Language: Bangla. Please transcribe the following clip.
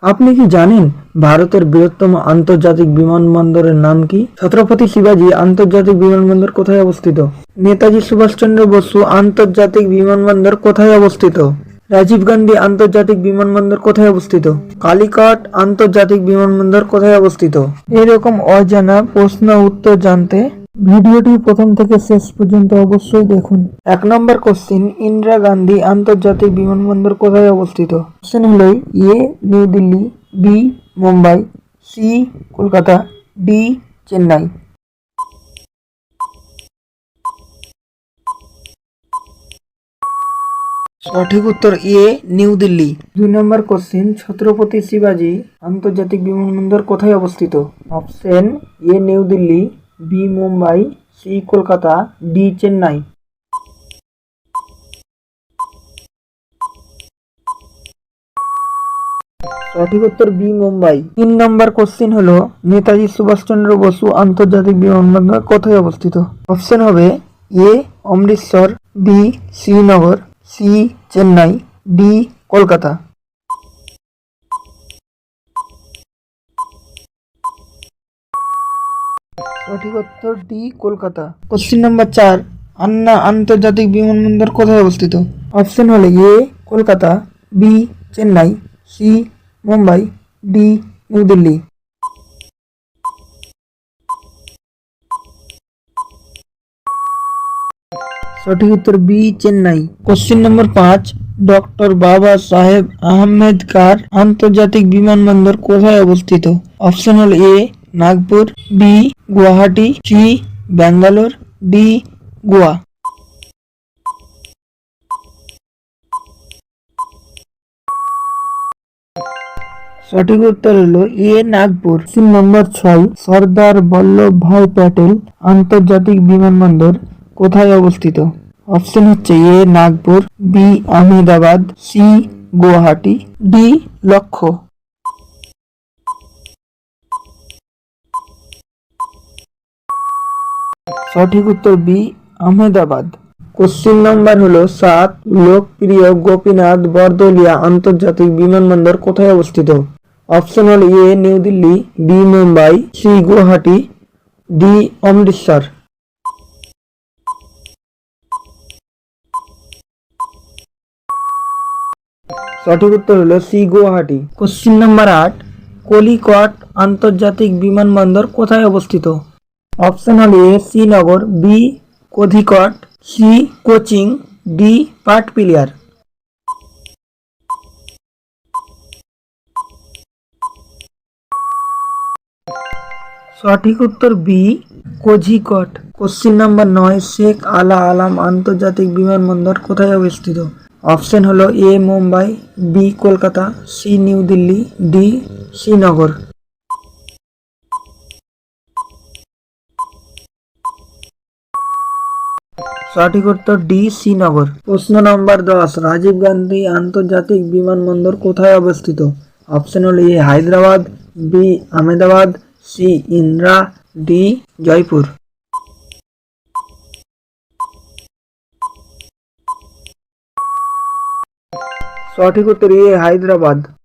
আপনি কি জানেন ভারতের বৃহত্তম আন্তর্জাতিক বিমানবন্দরের নাম কি? ছত্রপতি শিবাজী আন্তর্জাতিক বিমানবন্দর কোথায় অবস্থিত? নেতাজি সুভাষচন্দ্র বসু আন্তর্জাতিক বিমানবন্দর কোথায় অবস্থিত? রাজীব গান্ধী আন্তর্জাতিক বিমানবন্দর কোথায় অবস্থিত? কালিকট আন্তর্জাতিক বিমানবন্দর কোথায় অবস্থিত? এরকম অজানা প্রশ্ন উত্তর জানতে ভিডিওটি প্রথম থেকে শেষ পর্যন্ত অবশ্যই দেখুন। 1 নম্বর কোশ্চিন, ইন্দিরা গান্ধী আন্তর্জাতিক বিমানবন্দর কোথায় অবস্থিত? অপশন হলো A new Delhi, B Mumbai, C Kolkata, D Chennai. সঠিক উত্তর A new Delhi. 2 number question, Chhatrapati শিবাজী আন্তর্জাতিক বিমানবন্দর কোথায় অবস্থিত? Option A new Delhi, B Mumbai, C Kolkata, D Chennai. সঠিক উত্তর বি মুম্বাই। 3 নম্বর কোশ্চিন হলো, নেতাজি সুভাষচন্দ্র বসু আন্তর্জাতিক বিমানবন্দর কোথায় অবস্থিত? অপশন হবে A Amritsar, B Srinagar, C Chennai, D Kolkata. সঠিক উত্তর ডি কলকাতা। কোশ্চিন নাম্বার 4, আন্না আন্তর্জাতিক বিমানবন্দর কোথায় অবস্থিত? অপশন হলো A Kolkata, B Chennai, C Mumbai, D New Delhi. সঠিক উত্তর B Chennai. Question number 5, doctor Baba Saheb Ambedkar আন্তর্জাতিক বিমানবন্দর কোথায় অবস্থিত? অপশন হল A Nagpur, B Guwahati, C Bangalore, D Goa. সঠিক উত্তর হলো এ নাগপুর। 3 নম্বর 6, সর্দার বল্লভ ভাই প্যাটেল আন্তর্জাতিক বিমানবন্দর কোথায় অবস্থিত? অপশন হচ্ছে A Nagpur, B Ahmedabad, C Guwahati, D Lucknow. সঠিক উত্তর বি আহমেদাবাদ। কোশ্চিন নম্বর হলো 7, লোকপ্রিয় গোপীনাথ বরদলিয়া আন্তর্জাতিক বিমানবন্দর কোথায় অবস্থিত? অপশন হল A new Delhi, B Mumbai, C Guwahati, D Amritsar. সঠিক উত্তর হলো C Guwahati. Question number 8, Calicut আন্তর্জাতিক বিমানবন্দর কোথায় অবস্থিত? অপশন হল A Srinagar, B Kozhikode, C Cochin, D পাটপিলিয়ার। সঠিক উত্তর B Kozhikode. Question number 9, Sheikh Alam আন্তর্জাতিক বিমানবন্দর কোথায় অবস্থিত? অপশন হলো A Mumbai, B Kolkata, C New Delhi, D Srinagar. সঠিক উত্তর ডি শ্রীনগর। প্রশ্ন নম্বর 10, রাজীব গান্ধী আন্তর্জাতিক বিমানবন্দর কোথায় অবস্থিত? অপশন হল A Hyderabad, B Ahmedabad, C Indira, D Jaipur. সঠিক উত্তর এ হায়দ্রাবাদ।